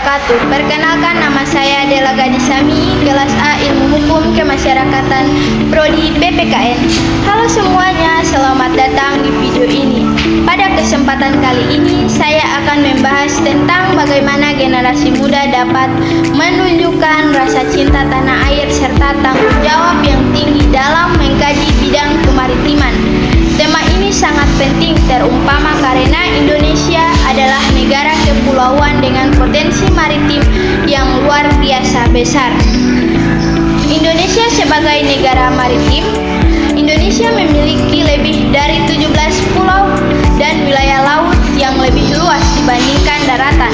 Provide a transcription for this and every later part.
wabarakatuh. Perkenalkan, nama saya Dela Gadisami, kelas A Ilmu Hukum Kemasyarakatan Prodi PPKN. Halo semuanya, selamat datang di video ini. Pada kesempatan kali ini, saya akan membahas tentang bagaimana generasi muda dapat menunjukkan rasa cinta tanah air serta tanggung jawab yang tinggi dalam mengkaji bidang kemaritiman. Tema ini sangat penting terumpama karena Indonesia adalah negara kepulauan dengan potensi maritim yang luar biasa besar. Indonesia sebagai negara maritim, Indonesia memiliki lebih dari 17 pulau dan wilayah laut yang lebih luas dibandingkan daratan.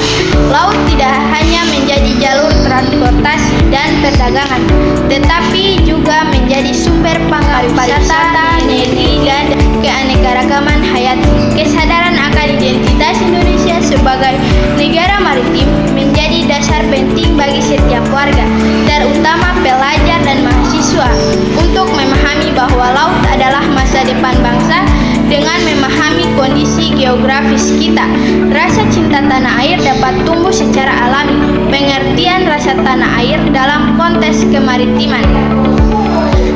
Laut tidak hanya menjadi jalur transportasi dan perdagangan, tetapi juga menjadi sumber pariwisata, negeri, dan keanekaragaman hayati. Kesadaran akan identitas Indonesia sebagai negara maritim menjadi dasar penting bagi setiap warga, terutama pelajar dan mahasiswa, untuk memahami bahwa laut adalah masa depan bangsa. Dengan memahami kondisi geografis kita, rasa cinta tanah air dapat tumbuh secara alami. Pengertian rasa tanah air dalam konteks kemaritiman.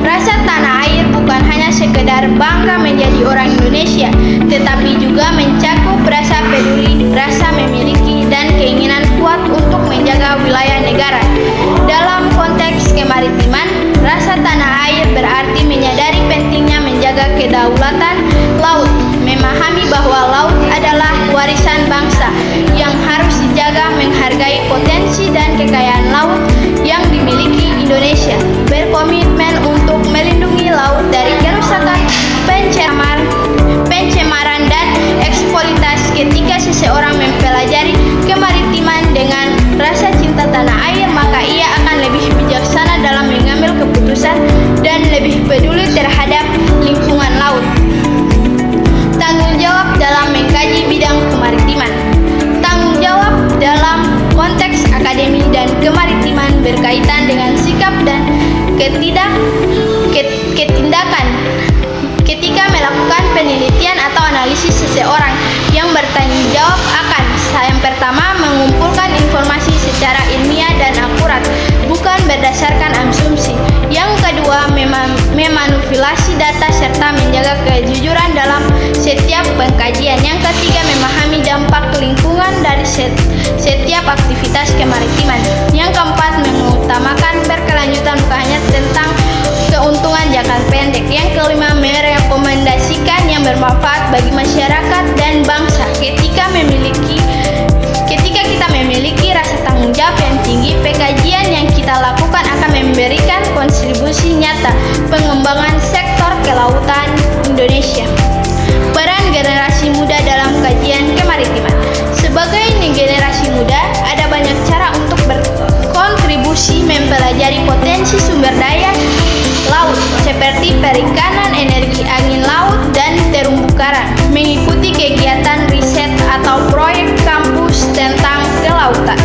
Rasa tanah air bukan hanya sekedar bangga menjadi orang Indonesia, tetapi juga mencakup rasa peduli, rasa memiliki, dan keinginan kuat untuk menjaga wilayah negara. Dalam konteks kemaritiman, rasa tanah air berarti menyadari pentingnya menjaga kedaulatan laut, memahami bahwa laut adalah warisan bangsa yang harus dijaga, menghargai potensi dan kekayaan laut yang dimiliki Indonesia, berkomitmen untuk melindungi laut dari kerusakan, pencemaran dan eksploitasi. Ketika seseorang mempelajari kemaritiman dengan rasa cinta tanah air, maka ia akan lebih bijaksana dalam mengambil keputusan dan lebih peduli terhadap lingkungan laut. Tanggung jawab dalam mengkaji bidang kemaritiman. Tanggung jawab dalam konteks akademi dan kemaritiman berkaitan dengan sikap dan ketindakan ketika melakukan penelitian atau analisis. Seseorang yang bertanggung jawab akan yang pertama mengumpulkan informasi secara ilmiah dan akurat, bukan berdasarkan asumsi. Yang kedua, memanipulasi data serta menjaga kejujuran dalam setiap pengkajian. Yang ketiga, memahami dampak lingkungan dari setiap aktivitas kemaritiman. Yang keempat, mengutamakan berkelanjutan, bukan hanya tentang keuntungan jangka pendek. Yang kelima, merekomendasikan yang bermanfaat bagi masyarakat dan bangsa. Ketika kita memiliki rasa tanggung jawab yang tinggi, pengkajian yang kita lakukan akan memberikan kontribusi nyata pengembangan sektor kelautan Indonesia. Peran generasi muda dalam kajian kemaritiman. Sebagai generasi muda, ada banyak cara untuk berkontribusi mempelajari potensi sumber daya laut seperti perikanan, energi angin laut, dan terumbu karang, mengikuti kegiatan riset atau proyek kampus tentang kelautan.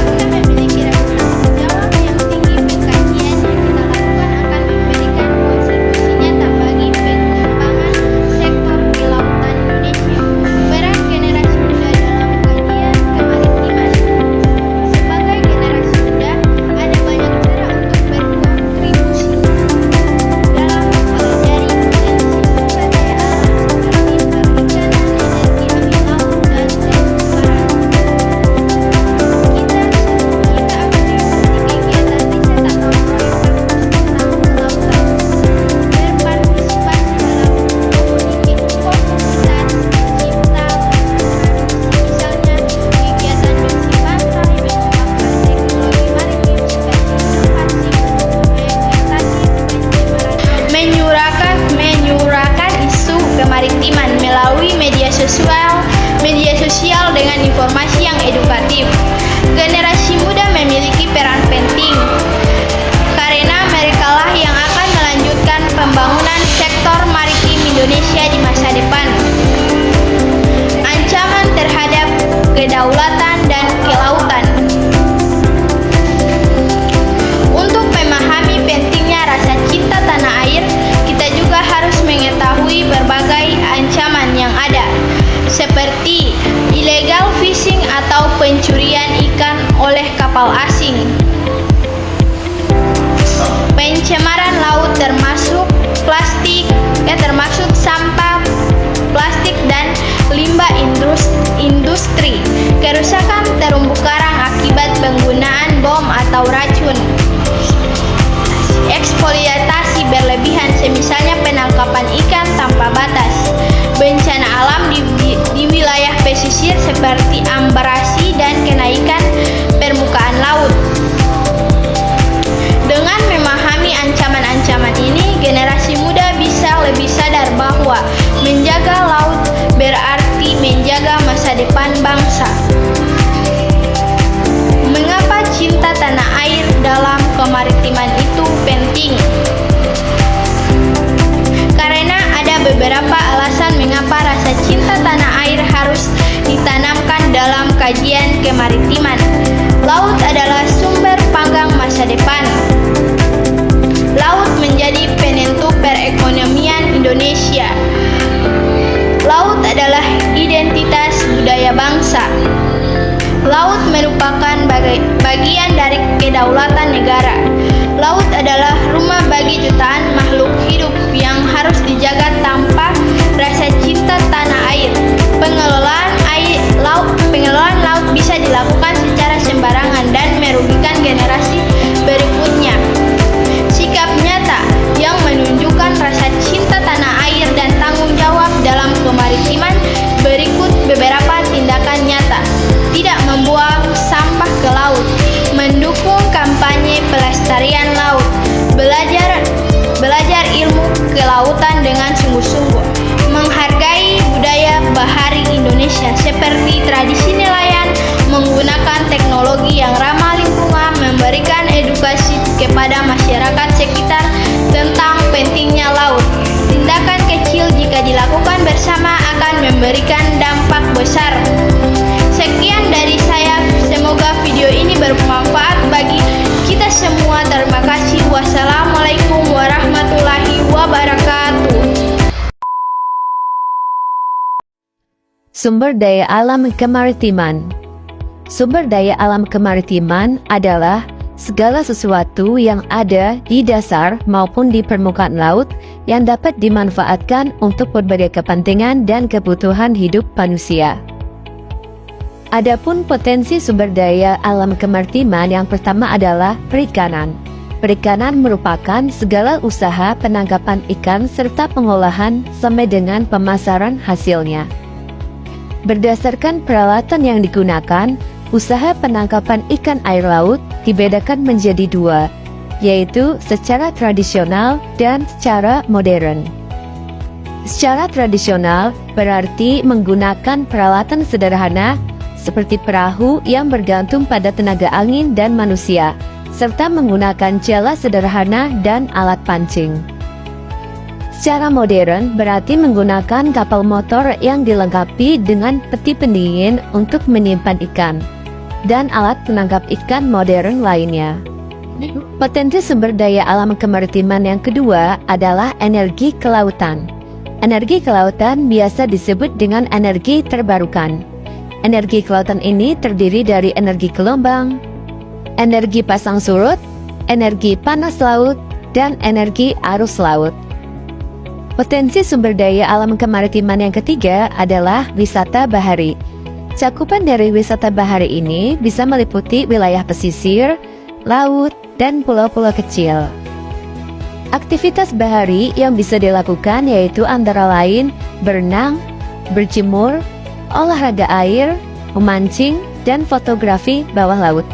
Media sosial dengan informasi yang edukatif. Generasi muda memiliki peran penting karena mereka lah yang akan melanjutkan pembangunan sektor maritim Indonesia di masa depan. Ancaman terhadap kedaulatan dan kelautan. Untuk memahami pentingnya rasa cinta tanah air, kita juga harus mengetahui berbagai ancaman yang ada, seperti illegal fishing atau pencurian ikan oleh kapal seperti ambrasi dan kenaikan permukaan laut. Dengan memahami ancaman-ancaman ini, generasi muda bisa lebih sadar bahwa menjaga laut berarti menjaga masa depan bangsa. Mengapa cinta tanah air dalam kemaritiman itu penting? Karena ada beberapa alasan mengapa rasa cinta tanah air harus ditanamkan dalam kajian kemaritiman. Laut adalah sumber panggang masa depan. Laut menjadi penentu perekonomian Indonesia. Laut adalah identitas budaya bangsa. Laut merupakan bagian dari kedaulatan negara. Laut adalah rumah bagi jutaan makhluk hidup yang harus dijaga tanpa rasa cinta tanah air. Pengelolaan laut bisa dilakukan secara sembarangan dan merugikan generasi berikutnya. Sikap nyata yang menunjukkan rasa cinta tanah air dan tanggung jawab dalam kemaritiman berikut beberapa tindakan nyata. Tidak membuang sampah ke laut, mendukung kampanye pelestarian laut, belajar ilmu kelautan dengan sungguh-sungguh, menghargai budaya bahari Indonesia seperti tradisi nelayan, menggunakan teknologi yang ramah lingkungan, memberikan edukasi kepada masyarakat sekitar tentang pentingnya laut. Tindakan kecil jika dilakukan bersama akan memberikan dampak besar. Sekian dari saya, semoga video ini bermanfaat bagi kita semua. Terima kasih. Wassalamualaikum warahmatullahi wabarakatuh. Sumber daya alam kemaritiman. Sumber daya alam kemaritiman adalah segala sesuatu yang ada di dasar maupun di permukaan laut yang dapat dimanfaatkan untuk berbagai kepentingan dan kebutuhan hidup manusia. Adapun potensi sumber daya alam kemaritiman yang pertama adalah perikanan. Perikanan merupakan segala usaha penangkapan ikan serta pengolahan sampai dengan pemasaran hasilnya. Berdasarkan peralatan yang digunakan, usaha penangkapan ikan air laut dibedakan menjadi dua, yaitu secara tradisional dan secara modern. Secara tradisional berarti menggunakan peralatan sederhana seperti perahu yang bergantung pada tenaga angin dan manusia, serta menggunakan jala sederhana dan alat pancing. Secara modern berarti menggunakan kapal motor yang dilengkapi dengan peti pendingin untuk menyimpan ikan, dan alat penangkap ikan modern lainnya. Potensi sumber daya alam kemaritiman yang kedua adalah energi kelautan. Energi kelautan biasa disebut dengan energi terbarukan. Energi kelautan ini terdiri dari energi gelombang, energi pasang surut, energi panas laut, dan energi arus laut. Potensi sumber daya alam kemaritiman yang ketiga adalah wisata bahari. Cakupan dari wisata bahari ini bisa meliputi wilayah pesisir, laut, dan pulau-pulau kecil. Aktivitas bahari yang bisa dilakukan yaitu antara lain berenang, berjemur, olahraga air, memancing, dan fotografi bawah laut.